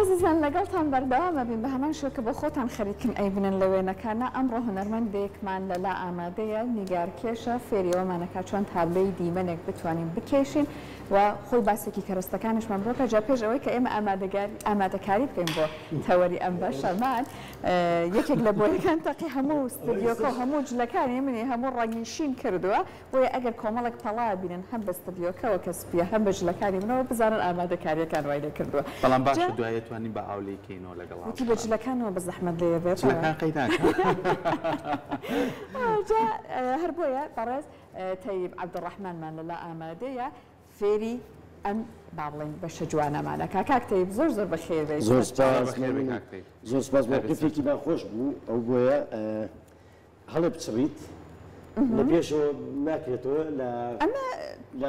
عزیزان لەگەڵتان بەردەوامە بین بە هەمان شێوە کە بۆ خۆتان خەریکن ئەیبنن لە وێنەکانە. ئەمڕۆ هونەرمەندێکمان لەلا ئامادەیە، نیگارکێشە، فێریەوەمانەکە چۆن تابلۆی دیمەنێک بتوانین بکێشین و خۆی باسێکی کەرەستەکانیشمان بڕۆکە. جا پێش ئەوەی کە ئێمە ئامادەکاری بکەین بۆ تەوەری ئەم بەشەمان، یەکێک لە بۆیەکان تەقی هەموو ستودیۆکە و هەموو جلەکانی منی هەموو ڕەنگی شین کردووە، بۆیە ئەگەر کۆمەڵێک پەڵا بینن هەم بە ستودیۆکەوە کە سپیە هەم بە جلەکانی منەوە بزانن ئامادەکاریەکان وای لێ کردووە. بەڵام باشە دوایە توانین بە ئاولێکینەوە لەگەڵ وتی بە جلەکانەوە بە زەحمەت لێ بێت جا هەر بۆیە بەڕێز تەیب عەبدوڕەحمانمان لەلا ئامادەیە فێری ئەم با بڵێن بەشە جوانەمانە. کاک تەیب زۆر زۆر بەخێر بێت. زۆر سپاس موقفێکی باخۆش بوو، ئەو بۆیە هەڵێ بچڕیت لە پێشەوە ناکرێتەوە لە ئەمە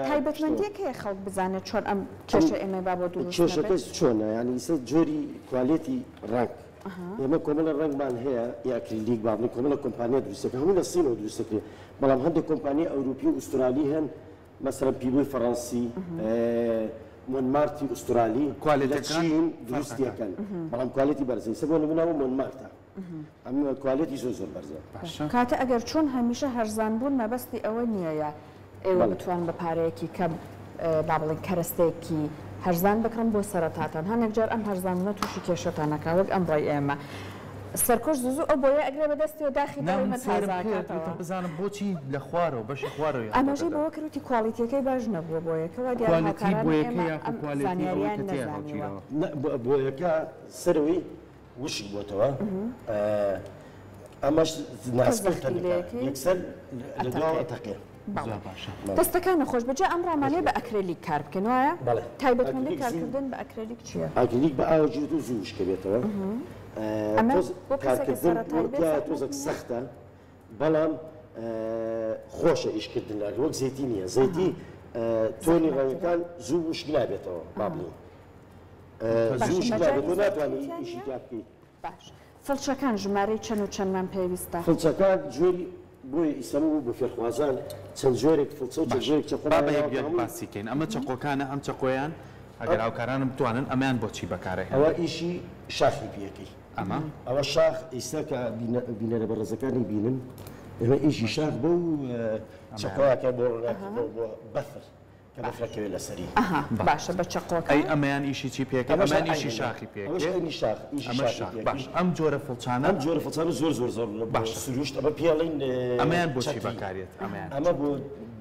تایبەتمەندیەک هەیە خەڵک بزانێت چۆن ئەم کێشە ئێمە با بۆ دروست کێشەکەی چۆنە، یعنی ئیسە جۆری کوالێتی ڕنگ ئێمە کۆمەڵە ڕنگمان هەیە ئاکریلیک با بڵێن کۆمەڵە کۆمپانیا دروستەکە هەموو لە سینەوە دروستەکرێت، بەڵام هەندێک کۆمپانیا ئەوروپی و ئوسترالی هەن، مەسەڵەن پیلۆی فەڕەنسی، مۆنمارتی ئوسترالی لە چین دروستیەکەن، بەڵام کوالێتی بەرزە. ئیسە بۆ نمونەوە مۆنمارتە ئەم کوالێتی زۆر زۆر بەرزە. کاتە ئەگەر چۆن هەمیشە هەرزان بوون مەبەستی ئەوە نییە ئێوە بتوان بە پارەیەکی کەم با بڵێن کەرەستەیەکی هەرزان بکڕن بۆ سەرەتاتان. هەندێک جار ئەم هەرزانە تووشی کێشەتانەکە وەک ئەمڕۆی ئێمە سەرکۆش زوو ئەو بۆیە ئەگرێ بەدەستی و داخی تازاکاتەوە بزانم بۆچی لە خوارەوە بەشی خوارەوە ئەمەژەی بەوە کردوتی کوالیتیەکەی باش نەبووە بۆیەکەوە دیارەکە بۆیەکە سەرەوەی وشک بۆتەوە، ئەمەش یەکسەر لە دواوە تەقێ. دەستەکان خۆش بەجێ ئەم ڕامانەیە بە ئەکرێلیک کار بکەن وایە؟ تایبەتمەندی کارکردن بە ئەکرێلیک چییە؟ ئەکرێلیک بە ئاوجود و زوو وشکە بێتەوە. کارکردن تۆزێک سەختە، بەڵام خۆشە ئیشکردن لە وەک زەیتی نییە. زەیتی تۆنی ڕەنگەکان زوو وشک نابێتەوە با بڵێن، زوو وشک نابێتەوە ناتوانانی ئیشی جا بکەیت. باش فڵچەکان ژمارەی چەند و چەندمان پێویستە؟ فڵچەکان جۆری بۆی ئیسەمە بۆ فێرخوازان چەند جۆرێک فڵچە و جۆرێک چەقۆ باسیکەین. ئەمە چەقۆکانە، ئەم چەقۆیان ئەگەر ئاوکارانم بتوانن ئەمیان بۆچی بەکارێک ئەوە ئیشی شاخی پێەکەی. ئەوە شاخ ئیستا کە بینەرە بەڕێزەکانی بینن، ئێمە ئیشی شاخ بۆ چەقۆکە بۆ بەفر کە بەفرەکەوێت لەسەری. باشە بە چەقۆکە ئەمەیان ئیشی چی پێکە؟ ئەمان ئیشی شاخی پێکە. باش ئەم جۆرە فڵچانە زۆر زۆر زۆر باش سروشت ئەمە پێڵین ئەمەیان بۆچی بەکارێت؟ ئەمە بۆ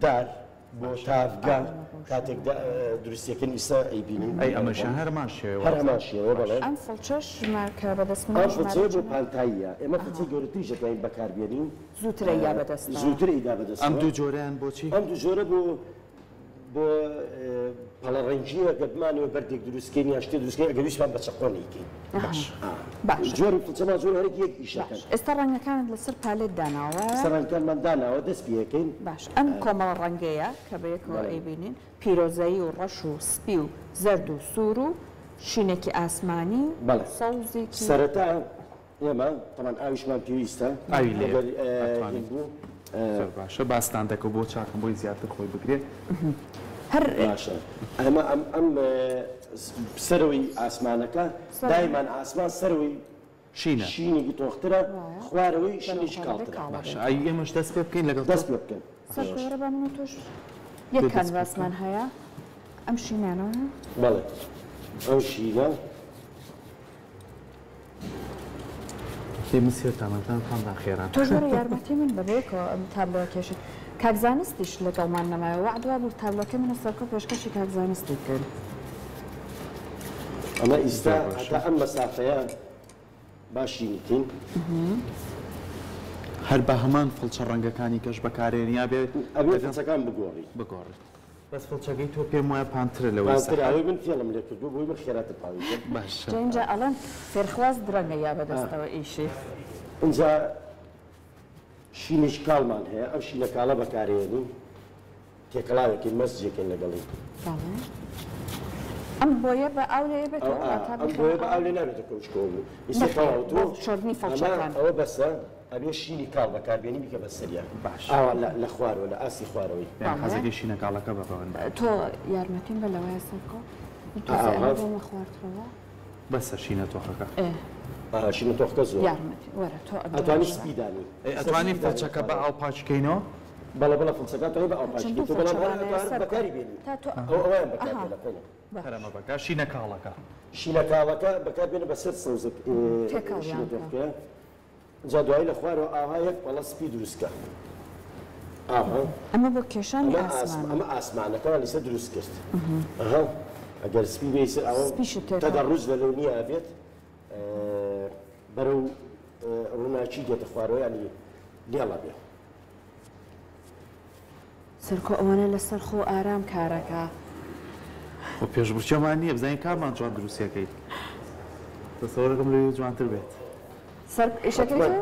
دار بۆ تافگا کاتێک دروستیەکەن ئیسا ئەیبینین. ئەمەش هەرمان شێوە هەرمان شێوە بەڵێ. ئەم فڵچەش ژمارکە بەدەستمان ئەم فڵچە بۆ پانتاییە، ئێمە فڵچەی گەورەتریشەکەین بەکاربێنین زووترە ئیدا بەدەست زووتر ئیدا بەدەست. ئەم دوو جۆرەیان بۆچی؟ ئەم دوو جۆرە بۆ پەڵەڕەنگیە گەبمانەوە بەردێک دروستکەین یا شتێک دروستکەین ئەگەر ویستمان بە چەقۆنیکەین. باش جۆری فڵچەمان زۆر هەرێک یەک ئیشەکەن. ئێستا ڕەنگەکانت لەسەر پالێت داناوە؟ سەرانکانمان داناوە دەست پێەکەین. باش ئەم کۆمەڵ ڕەنگەیە کە بەیەکەوە ئەیبینین پیرۆزایی و ڕەش و سپی و زەرد و سوور و شینێکی ئاسمانی سەوزێکی سەرەتا ئێمە تەمان ئاویشمان پێویستە ئاوی لێ باشە باستاندەکە بۆ چاکم بۆی زیاتر خۆی بگرێت. هەر باشە ئەمە ئەم سەرەوەی ئاسمانەکە دایمان ئاسمان سەرەوەی شینێکی تۆخترە، خوارەوەی شینێکی کاڵترە. باشە ئێمەش دەست پێ بکەین لەگەڵ دەست پێ بکەن. سەرگەڕە بە من تۆش یەک کانڤاسمان هەیە ئەم شینانەوە؟ بەڵێ ئەم شینە مسیێتانەتان خاندا خێران. تۆ ژۆرە یارمەتی من بەبێکەوە ئەم تابلۆ کێشت. کاکزانستیش لەگەڵمان نەمایە وعدوا بوو تابلۆکە منە سەرکۆ پێشکەشی کاکزانستی کرد. ئەمە ئیستا هەتا ئەم مەسافەیە باشی نیتین هەر بە هەمان فڵچە ڕەنگەکانی کەش بەکارێنیا بێت ئەبێ فڵچەکان بگۆڕیت. بەس فڵچەکەی تۆ پێم وایە پانترە لەوەی ئەوەی من فێڵم لێ کردو بۆی من خێراتر پاویتر. باشە اینجا ئەڵەن فێرخواز درەنگە یا بەدەستەوە ئیشی. اینجا شینێکی کاڵمان هەیە، ئەم شینە کاڵە بەکارێنین تێکەڵاوێکی مەسجێکین لەگەڵی. ئەم بۆیە بە ئاو لێ بێت ئەم بۆیە بە ئاو لێ نابێتە کەوشکۆ بوو ئیسە تەواو شۆردنی فڵچەکان ئەوە بەسە ئەبێ شینی کاڵ بەکاربێنی بیکە بە سەریە. باش ئاوا لە خوارەوە لە ئاسی خوارەوەی حەزەکەی شینە کاڵەکە بەڕەوەن. تۆ یارمەتیم بە لەوەیە سەرکۆ؟ تۆ بۆمە خواردەوە؟ بەسە شینە تۆخەکە شینە تۆخەکە زۆر یارمەتی وەرە تۆ ئەتوانی سپیدانی ئەتوانی فەلچەکە بە ئاو پاچکەینەوە بەڵە فڵچەکە تۆی بە ئاو پاچکەی تۆ بەڵام بەکاری بێنی ئەویان بەکاربێنەکەنە هەرەمە بەکە شینە کاڵەکە شینە کاڵەکە بەکاربێنە بەسەر سەوزەک شینە تۆخەکە جا دوایی لە خوارەوە ئاها یەک پەڵە سپی دروستکە ئەمە بۆ کێشانی ئاسمان ئەمە ئاسمانەکەمان لەسەر دروست کرد ئەگەر سپی بێسەر ئەوە تەدەڕوج لەلەو نییە ئەبێت بەرەو ڕووناچی دێتە خوارەوە ینی لێڵە بێ سەرکۆ ئەوانە لەسەر خۆ ئارام کارەکە خۆ پێشبڕچەمان نییە بزانین کارمان جوان دروستیەکەی دەسەوەرەکەم لەوێ جوانتر بێت سەر ئیشەکەی تۆ؟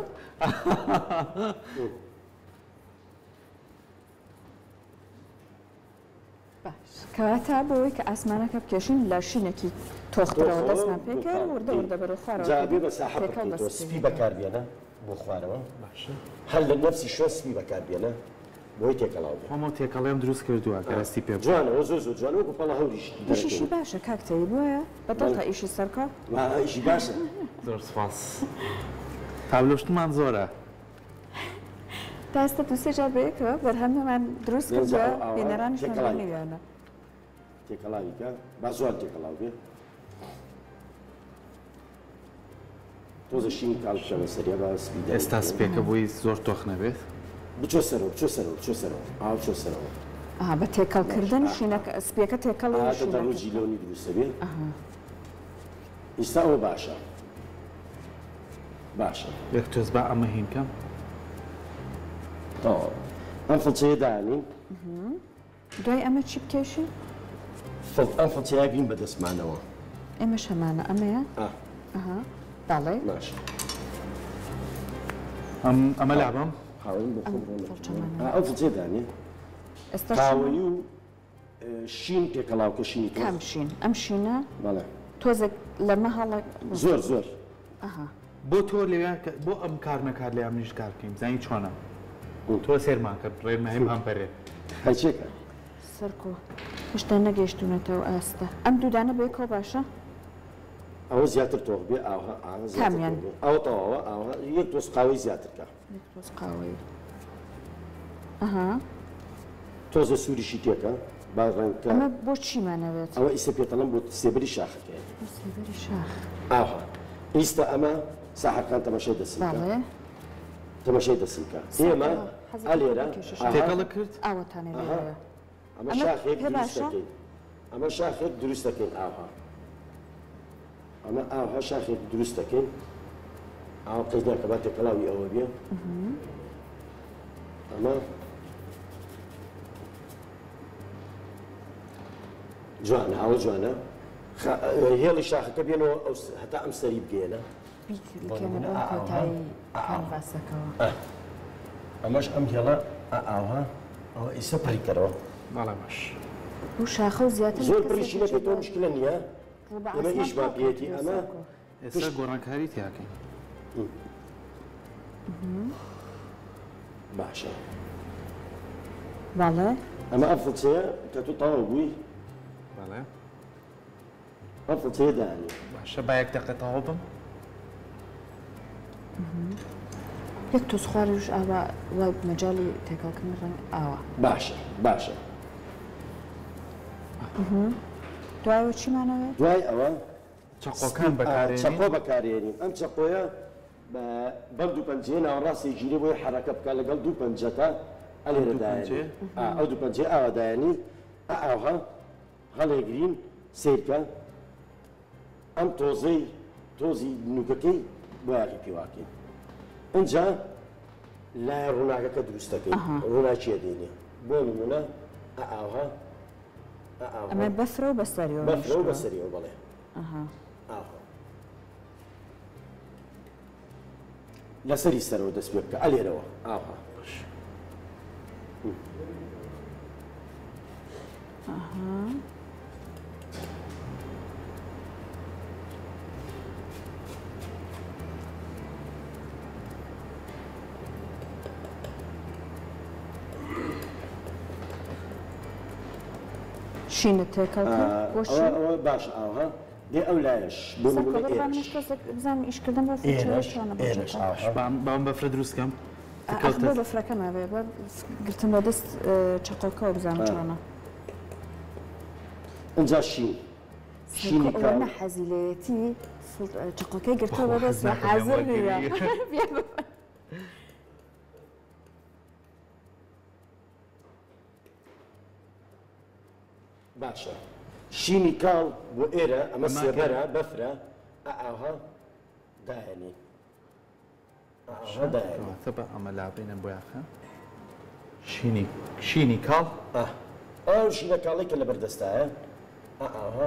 کەواتە بۆەوەی کە ئاسمانەکە بکێشین لە شینێکی تۆخترەوە دەستمان پێکرد وردە وردە بەرەو خوارەوە جابێ بە ساحە بکەیت تۆ سپی بەکاربێنە بۆ خوارەوە هەر لە نەفسی شۆ سپی بەکاربێنە بۆی تێکەڵاو بێ هەموو تێکەڵێم دروست کردووە کەرەستی پێ جوانەوە زۆر زۆر جوانەوە بۆ پەڵە هەوریش ئیشیشی باشە کاکتەی بۆیە بەدڵتە ئیشی سەرکە ئیشی باشە زۆر سپاس تابلۆشتمان زۆرە تا ئێستا دو سێ جار بەیەکەوە بەرهەمەمان دروست کردووە بینەرانیشمان نەویانە تێکەڵاویکە با زۆر تێکەڵاو بێ تۆزە شینی کاڵشەوە سەریە بە سپی ئێستا سپێکە بۆی زۆر تۆخ نەبێت بچۆ سەرەوە بچۆ سەرەوە بچۆ سەرەوە ئاو چۆ سەرەوە بە تێکەڵکردن شینەکە سپێکە تێکەڵ دەڕوجی لۆنی دروستە بێ ئێستا ئەوە باشە باشە یەک تۆز بە ئەمە هینکەم ئەم فڵچەیە دانین دوای ئەمە چی بکێشی؟ ئەم فڵچەیە بین بەدەستمانەوە ئێمە شەمانە ئەمەیە؟ داڵێ باش ئەمە لابم هاوین بۆ ئەو فڵچەیە دانین ئێستا قاوەی و شین تێکەڵاوکە شینی تۆ کام شین ئەم شینە بەڵێ تۆزێک لەمە هەڵە زۆر زۆر بۆ تۆ لێ بۆ ئەم کار نەکات لێ ئەم نیش کار بکەین زانی چۆنە تۆ سێرمان کرد ڕێمەهیم هەم پەرێ هەچێکە سەرکۆ هێشتا نەگەیشتونەتەوە ئاستا ئەم دوودانە بێکەوە باشە؟ ئەوە زیاتر تۆخ بێ ئاوها کامیان؟ ئەوە تەواوە ئاوها یەک تۆز قاوەی زیاترکە تۆز قاوەی تۆزە سووریشی تێکە با ڕەنگکە ئەمە بۆ چیمانەوێت؟ ئەوە ئیسە پێتەڵم بۆ سێبەری شاخەکەی سێبەری شاخ ئاها ئیستا ئەمە ساحەکان تەماشای دەسیکە باڵێ تەماشای دەسیکە ئێمە ئەلێرە تێکەڵە کرد ئاوەتانێ لێرە ئەمە شاخێک دروست دەکەین ئەمە شاخێک دروست دەکەین ئاها ئەمە ئاها شاخێک دروست دەکەین ئاوا قەیدان کە با تێکەڵاوی ئەوە بێ ئەمە جوانە ئەوە جوانە هێڵی شاخەکە بێنەوە هەتا ئەم سەری بگێنە بیکەنە بۆ کۆتایی کانڤاسەکەەوە ئەمەش ئەم هێڵە ئاها ئەوە ئیسە پەریکەرەوە باڵا باش بۆ شاخە و زیاتر زۆر پریشی نەکەی تۆ مشکلە نییە ئەمە ئیشمان پێێتی ئەمە ئێستا گۆڕانکاری تیاکەین باشە باڵێ ئەمە ئەم فڵچەیە کە تۆ تەواو بووی باڵێ ئەم فڵچەیە دانی باشە با یەک دەقە تەواو بم یەک تۆز خواریش ئاوا وای مەجای تێکەڵکردن ڕەنگ ئاوە باشە باشە دوایەوە چیمانەوێت؟ دوای ئەوە چەقۆکان بەکارێنین چەقۆ بەکارێنین ئەم چەقۆیە بەم دوو پەنجەیە ناوەڕاستی ژیری بۆی حرەکە بکە لەگەڵ دوو پەنجەکە ئەلێرە دایێنی ئەو دوو پەنجەیە ئاوا دایێنی ئاوها هەڵێگرین سیرکە ئەم تۆزی نوکەکەی بۆ یاقی پێواکەین ئەنجا لای ڕووناکەکە دروست دەکەین ڕووناچیە دێنێ بۆ نمونە ئاوها ئەمە بەفرە و بەسەریەوە بەفرە و بەسەریەوە بەڵێ لەسەری سەرەوە دەست پێ بکە ئەلێرەوە ئاها شینە تێکەڵکە بۆ شین ئەوە باش ئاها لێ ئەو لایەش بۆ نمونە ئێرش بزانم ئیشکردن بە ئێرش چۆنە ئێرش بام بەفرە دروستکەم بۆ بەفرەکەمە بێ بە گرتم بە دەست چقەکە بزانم چۆنە ئەنجا شینی کاڵ حەزیلەتی چقەکەی گرتەوە بە دەست حەزر باشە شینی کاڵ بۆ ئێرە ئەمە سێبەرە بەفرە ئاها داهێنی بە ئەمە لابێنە بۆ یاخە شینی کاڵ ئەو شینە کاڵی کە لە بەردەستایە ئاها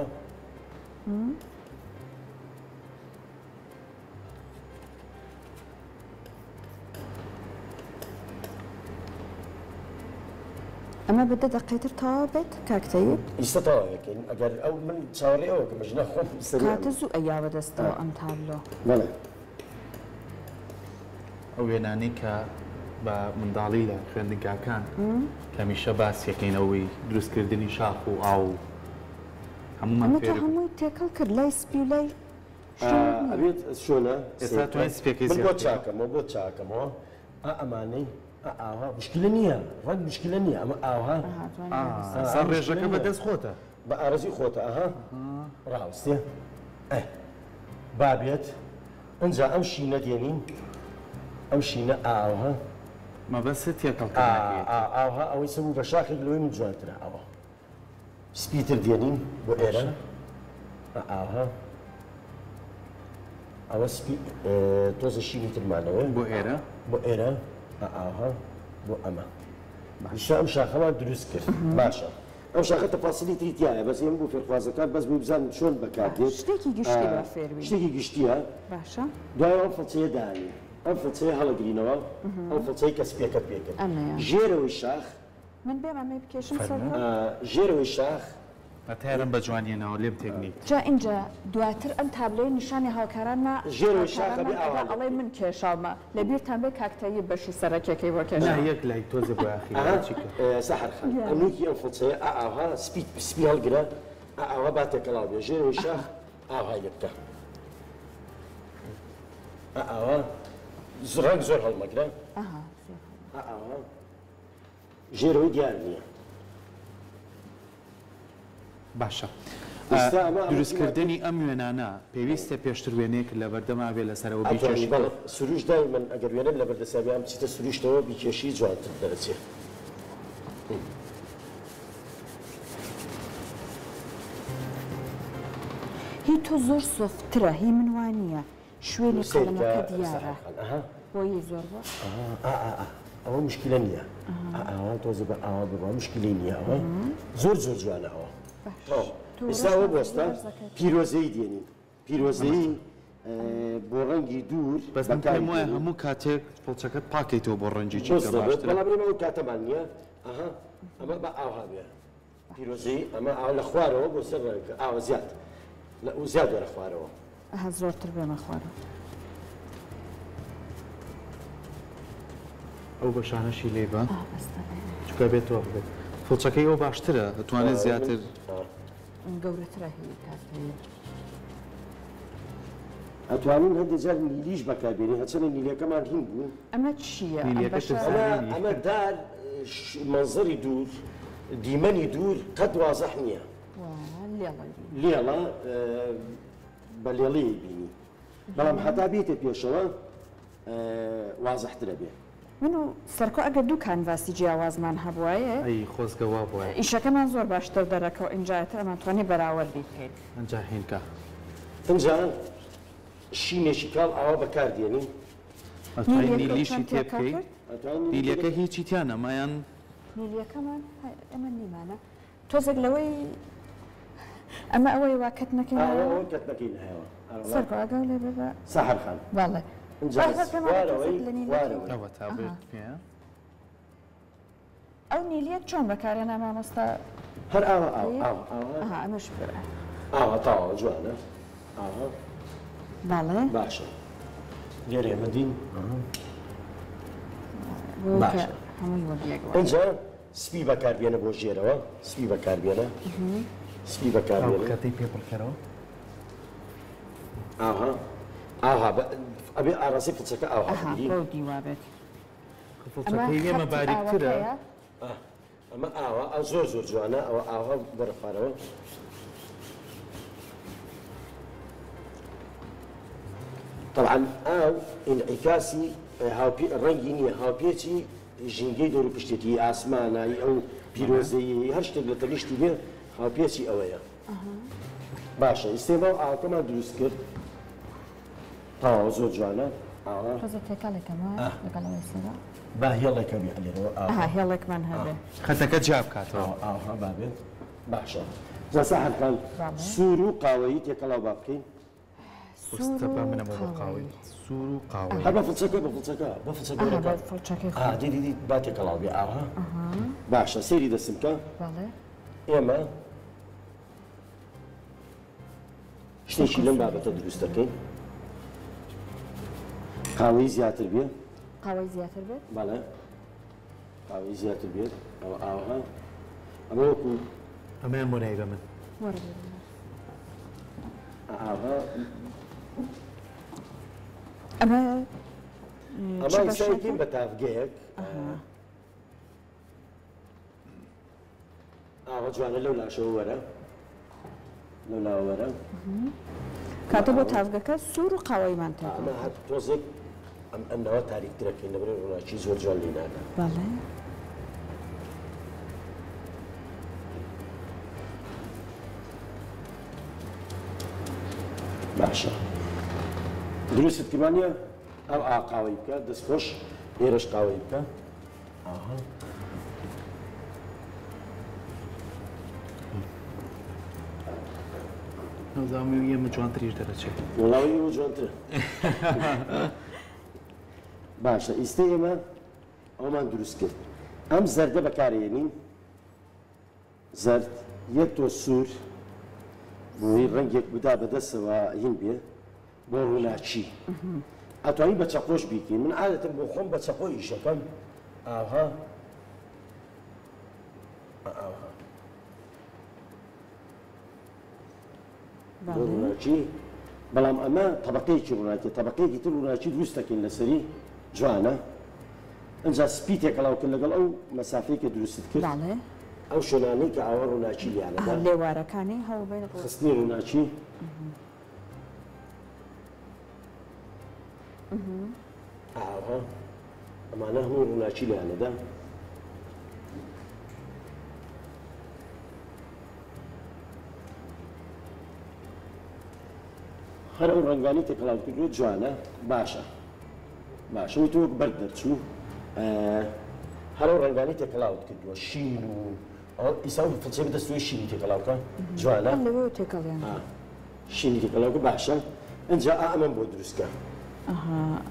ئەمە بدە دقیقتر تەواو بێت کاکتەیب ئیستا تەواوەکەین ئەگەر ئەو من چاوەڕێ ئەوە کە مەژنە خۆم کاتە زوو ئەیا بەدەستەوە ئەم تابلۆ بەڵێ ئەو وێنانەی کە بە منداڵی لە خوێندنگاکان کەمیشە باسیەکەینەوەی دروستکردنی شاخ و ئاو هەمومان ئەمە تۆ هەمووی تێکەڵ کرد لای سپی و لای ئەبێت چۆنە ئێستا توانین سپێکی بۆ زیاتر چاکەمەوە بۆ چاکەمەوە ئەمانەی ئاها مشکلە نییە ڕەنگ مشکلە نییە ئەمە ئاها سەر ڕێژەکە بەدەست خۆتە بە ئارەزی خۆتە ئەها ڕاوستێ بابێت ئەنجا ئەم شینە دێنین ئەم شینە ئاها مەبەست تێکەڵ ئاها ئەوەی سەبوو بە شاخێک لەوەی من جوانترە ئەوە سپیتر دێنین بۆ ئێرە ئاها ئەوە سپی تۆزە شینی ترمانەوە بۆ ئێرە بۆ ئێرە ئاها بۆ ئەمە باشە ئەم شاخەوە دروست کرد باشە ئەم شاخە تەفاسیلی تریتیایە بەس ئێمە بۆ فێرخوازەکان بەس بۆ بزان چۆن بەکاردێت شتێکی گشتی بە فێربی شتێکی گشتیە باشە دوای ئەم فڵچەیە دانی ئەم فڵچەیە هەڵەگرینەوە ئەم فڵچەی کە سپێکە پێکرد ژێرەوەی شاخ من بێم ئەمەی بکێشم ژێرەوەی شاخ هەتارم بە جوانیەنەوە لێم تێکنیت جا اینجا دواتر ئەم تابلۆی نیشانی هاوکارانە ژێرەوەی شاخە بێ ئەڵێ من کێشاومە لەبیرتان بێ کاکتەیی بەشی سەرەکێکەی بۆ کێشا یەک لای تۆزە بۆ یاخی سەحر خان ئەنووکی ئەم فڵچەیە ئاها سپی هەڵگرە ئاها با تێکەڵاو بێ ژێرەوەی شاخ ئاها یەکە ئاها ڕەنگ زۆر هەڵمەگرە ژێرەوەی دیار نییە باشە دروستکردنی ئەم وێنانە پێویستە پێشتر وێنێک لە بەردەما بێ لەسەرەوە بیکێشی سروش دای من ئەگەر وێنەم لە بەردەسابیان بچیتە سروشتەوە بیکێشی جوانتر دەرەچێت هی تۆ زۆر سۆفترە هی من وانە شوێنی قەڵەمەکە دیارە بۆی زۆر بە ئەوە مشکلە نییە ئاوا تۆزە بە ئاوا بڕ مشکلی نییە ئەوە زۆر زۆر جوانەوە ئێستاوە بۆستا پیرۆزەی دێنین پیرۆزەی بۆ ڕەنگی دوور بەس پێم وایە هەموو کاتێک پڵچەکەت پاکەیتەوە بۆ ڕەنجی بەڵامەوە کاتەمان نییە ئەمە بە ئاها بێ پیرۆزەی ئەمە ئاوا لە خوارەوە بۆ سەر ڕێکە ئاوا زیاد لە ئەو زیاد وەرە خوارەوە زۆرتر بێمە خوارەوە ئەو بەشانەشی لێ بە چکە بێتەوە بێت فڵچەکەی ئەو باشترە دەتوانێت زیاتر گەورەترە هی کاتەیە ئەتوانین هەندێک جار نیلیش بەکاربێنی هەچەنە نیلەکەمان هین بوو ئەمە چییە ئەمە دار مەنزەری دوور دیمەنی دوور قەت وازەح نییە لێڵە بە لێڵەیە بینی بەڵام هەتا بێتە پێشەوە وازەحترە بێ من و سەرکۆ ئەگەر دوو کانڤاسی جیاوازمان هەبوایە ئەی خۆزگەوا بووە ئیشەکەمان زۆر باشتر دەرەکەەوە ئینجاتر ئەمانتوانی بەراوەردی بکەین ئەنجا هێنکە ئەنجا شینێکی کاڵ ئاوا بەکاردێنین نیلیشی تێ بکەیت نیلیەکە هیچی تیانە مایان نیلیەکەمان ئەمە نیمانە تۆزێک لەوەی ئەمە ئەوەی واکەت نەکەین سەرکۆ ئەگەڵ لێ بێ بە سەحر خان باڵێ ئەو نیلیەت چۆن بەکارێنە مامۆستا هەر ئەمەش ئاوا تاوە جوانە باڵێ باشە لێرە ئێمەدین هەمووی وەگیەک ئەنجا سپی بەکاربێنە بۆ ژێرەوە سپی بەکاربێنە سپی بەکاربێنە کاتەی پێ بڕکەرەوە ئاها ئاها ئەبێ ئاراسی فڵچەکە ئاها ئەها بگیرین. بۆ دیوابێت فڵچەکەی ئێمە باریکترە ئەمە ئاوا ئەو زۆر زۆر جوانە ئەوە ئاوا بەرە خوارەوە. طبعا ئاو ئینعیکاسی ڕەنگی نییە، هاوپێچی ژینگەی دەور و پشتێتی ئاسمانایی ئەو پیرۆزەیی هەر شتێک لە تەنیشتی بێ هاوپێچی ئەوەیە. باشە ئیسێمە ئاوەکەمان دروست کرد تاوا زۆر جوانە ئاوا ڕۆزە تێکەڵێکەمە لەگەڵەوەی سێرا با هێڵێکە بێعلێرەوە ئەها هێڵێکمان هەبێ خەتەکە جاب کاتەوە ئاها بابێت باشە جەسا هەرکان سوور و قاوەیی تێکەڵاو با بکەین. وستە بە منەمە بۆ قاوەی سوور و قاوەی هەر بە فڵچەکە بە فڵچەکە بە فڵچەکە فڵچەکەی دیدی با تێکەڵاو بێ ئاها باشە سێری دەسمکە بەڵێ ئێمە شتێکی لەم بابەتە دروست دەکەین. قاوەی زیاتر بێ قاوەی زیاتر بێت بەڵێ قاوەی زیاتر بێت ئەوە ئاوها ئەمە وەکو ئەمەیان بۆ نایبە من وەرە ئاها ئەمە ئەمە ئیسایەکەین بە تافگەیەک ئاوە جوانە لەو لاشەوە وەرە لەو لاوە وەرە کاتە بۆ تافگەکە سوور و قاوەیمان تێ ئەمە هەر تۆزێک ئەمنەوە تاریکترەکەین لەبەر ڕووناکی زۆر جوان لێ ناکات. بەڵێ باشە دروستت کردوانە ئەو قاوەی بکە دەستخۆش ئێرەش قاوەی بکە ئاها نەزامی و ئێمە جوانتریش دەرەچێت وڵاوی و جوانترە. باشە ئیستی ئێمە ئەومان دروست کرد ئەم زەردە بەکارهێنین زەرد یەک تۆ سوور بۆی ڕەنگێک بدا بەدەستەوە هین بێ بۆ ڕووناچی ئەتوانین بە چەقۆش بیکەین. من عادەتەن بۆ خۆم بە چەقۆ ئیشەکەم ئاها ئاها بۆ ڕووناچی بەڵام ئەمە طبقەیەکی ڕووناکی طبقەیەکی تر ڕووناچی دروست دەکەین لەسەری جوانە. ئەنجا سپی تێکەڵاو کرد لەگەڵ ئەو مەسافەی کە دروست کرد بەڵێ ئەو شوێنانەی کە ئاوا ڕووناچی لیانەدا لێوارەکانی هەوڵبێن خستنی ڕووناچی ئاها ئەمانە هەموو ڕووناچی لیانەدا هەر ئەو ڕەنگانی تێکەڵاو کردو جوانە باشە باشە وی تۆ بەرد دەرچوو هەر ئەو ڕەنگانی تێکەڵاوت کردووە شین و ئیسا فڵچێ بدەستوی شینی تێکەڵاوکە جوانە لەوێ تێکەڵیان شینی تێکەڵاوکە باشە ئەنجا ئەمەم بۆ دروستکە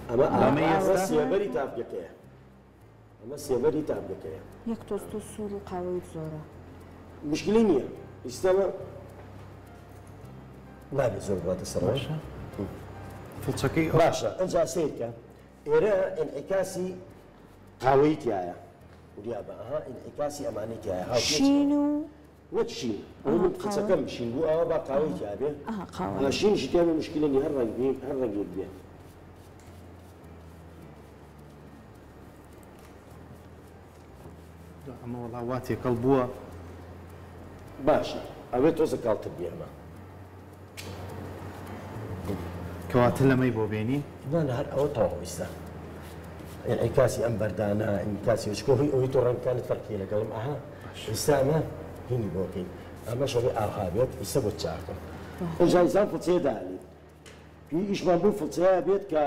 ئەمە سێبەری تافگەکەیە ئەمە سێبەری تافگەکەیە یەک تۆست و سوور و قاوەی زۆرە مشکلی نییە ئیستەمە نابێت زۆر بڵاتە سەرەوە فڵچەکەی باشە ئەنجا سیرکە ئێرە ئینعیکاسی قاوەی تایە وریابە ئینعیکاسی ئەمانەی تایە شین و وەک شین ئەوە فڵچەکەم شین بوو ئەوە با قاوەی تیابێ قاوە شینشی تیامە مشکلە نیە هەر ڕەنگێک بێ ئەمە وەڵا وا تێکەڵ بووە باشە ئەوێ تۆزە کاڵتر بێ ئەمە کەواتە لەمەی بۆ بێنی نانە هەر ئەوە تەواویستە ئینعیکاسی ئەم بەردانە ئینعیکاسی وشکۆی ئەوەی تۆ ڕەنگەکانت فەرقیە لەگەڵم ئاها ئێستا ئەمە هینی بۆ بکەین ئەمە شەوەی ئاها بێت ئێستا بۆ چاکە ئەنجا ئینسان فڵچەیە دالی پێی ئیشمان بوو فڵچەیە بێت کە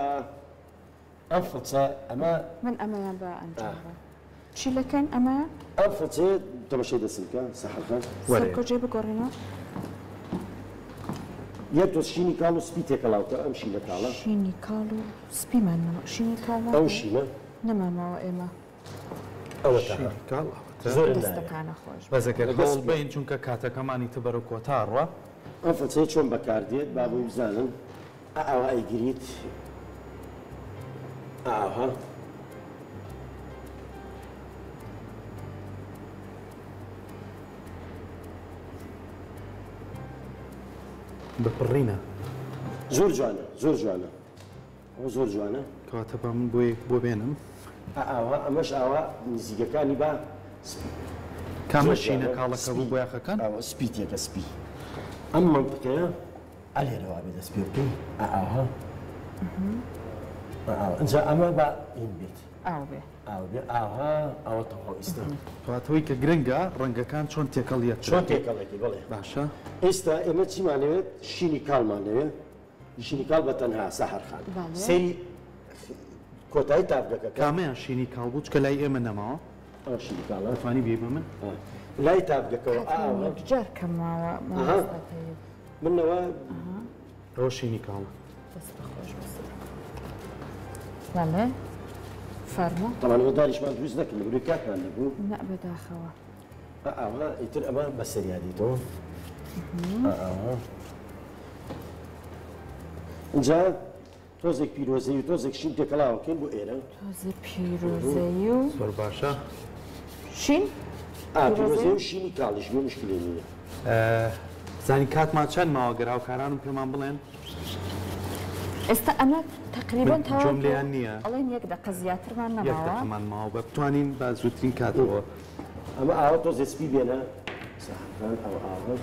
ئەم فڵچە ئەمە من ئەمەیان بە ئەنجام چی لەکەن ئەمە ئەم فڵچەیە تەمەشەی دەسمکە سەحەکان سەرکۆجێ بگۆڕینەوە یەک تۆ شینی کاڵ و سپی تێکەڵاوکە ئەم شینە کاڵە شینی کاڵ و سپیمانەوە شینی کاڵ ئەو شینە نەمامەوە ئێمە ئەوە کاڵ زۆر دەستەکانە خۆش بەزەکە هەوڵ بین چونکە کاتەکەمانی تبەر و کۆتاڕوە ئەم فڵچەیە چۆن بەکاردێت با بۆی بزانن ئەوە ئەیگریت ئاها بپڕینە زۆر جوانە زۆر جوانە ئەو زۆر جوانە کەواتە بە من بۆ بێنم ئاوا ئەمەش ئاوا نزیکەکانی با کامە شینە کاڵەکە بوو بۆ یاخەکان ئاوا سپیتێکە سپی ئەم منطقەیە ئەلێرەوە بێ دەست پێ بکەین ئاها ئەنجا ئەمە بە ئین بێت ئاو بێ ئاها ئەوە تەواو ئێستا کەواتەوەی کە گرنگە ڕەنگەکان چۆن تێکەڵیەت چۆن تێکەڵێکی بڵێ باشە ئێستا ئێمە چیمانەوێت شینی کاڵمانەوێت شینی کاڵ بە تەنها سەحەرخان سەری کۆتایی تابگەکە کامەیان شینی کاڵ بوو چکە لای ئێمە نەماوە ئەو شینی کاڵە توانی بێ بە من لای تابگەکەەوە ئاوە جار کەماوە منەوە ئەوە شینی کاڵە بەڵێ فەرمە تەمانەوە داریشمان دروست نەکەن لەبروی کاتمان نەبوو نە بەداخەوە ئاوە ئیتر ئەمە بە سەریادیتەوە اینجا تۆزێک پیرۆزەی و تۆزێک شین تێکەڵاوەکەین بۆ ئێرە تۆزە پیرۆزەی و زۆر باشە شین پیرۆزەی و شینی کاڵیش بۆ مشکلێ نییە زانی کاتمان چەند ماوە گەراوکارانم پێمان بڵێن ئێستا ئەمە تقریبان تەواو جۆملەیان نییە ئەڵێن یەک دقە زیاترمان یەک نەماوە دەقەمان ماوە بە بتوانین بە زووترین کاتەوە ئەمە ئاوە تۆزێ سپی بێنە سەحەرخان ئەو ئاوە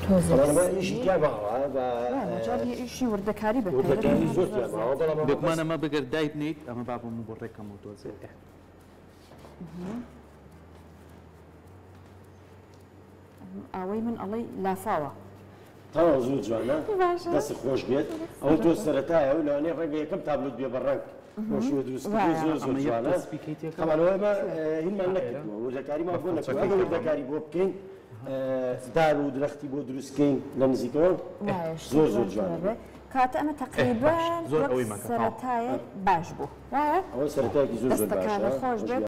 ئەمە ئیشی تیا ماوە بە ئیشی وردەکاری بە وردەکاری زۆر تیا ماوە بەڵام دەکمان ئەمە بگەر دای بنیت ئەمە با بۆ بۆ ڕێکەم و دۆزێ ئەوەی من ئەڵێ لافاوە تەواو زۆر جوانە دەست خۆش بێت ئەو تۆ سەرەتایە و لەوانەیە ڕەنگە یەکەم تابلوت بێ بە ڕەنگ بۆشوە دروستکردن زۆر زۆر جوانە ئەمانەوە ئەمە هینمان نەکردووە وردەکاریمان بۆ نەکردووە ئەگە وردەکاری بۆ بکەین دار و درەختی بۆ دروستکەین لە نزیکەوە زۆر زۆر جوانە کاتە ئەمە تقریبان زۆر ئەوەی سەرەتایە باش بوو وایە ئەوە سەرەتایەکی زۆر زۆر دەستەکانە باشە خۆش بێت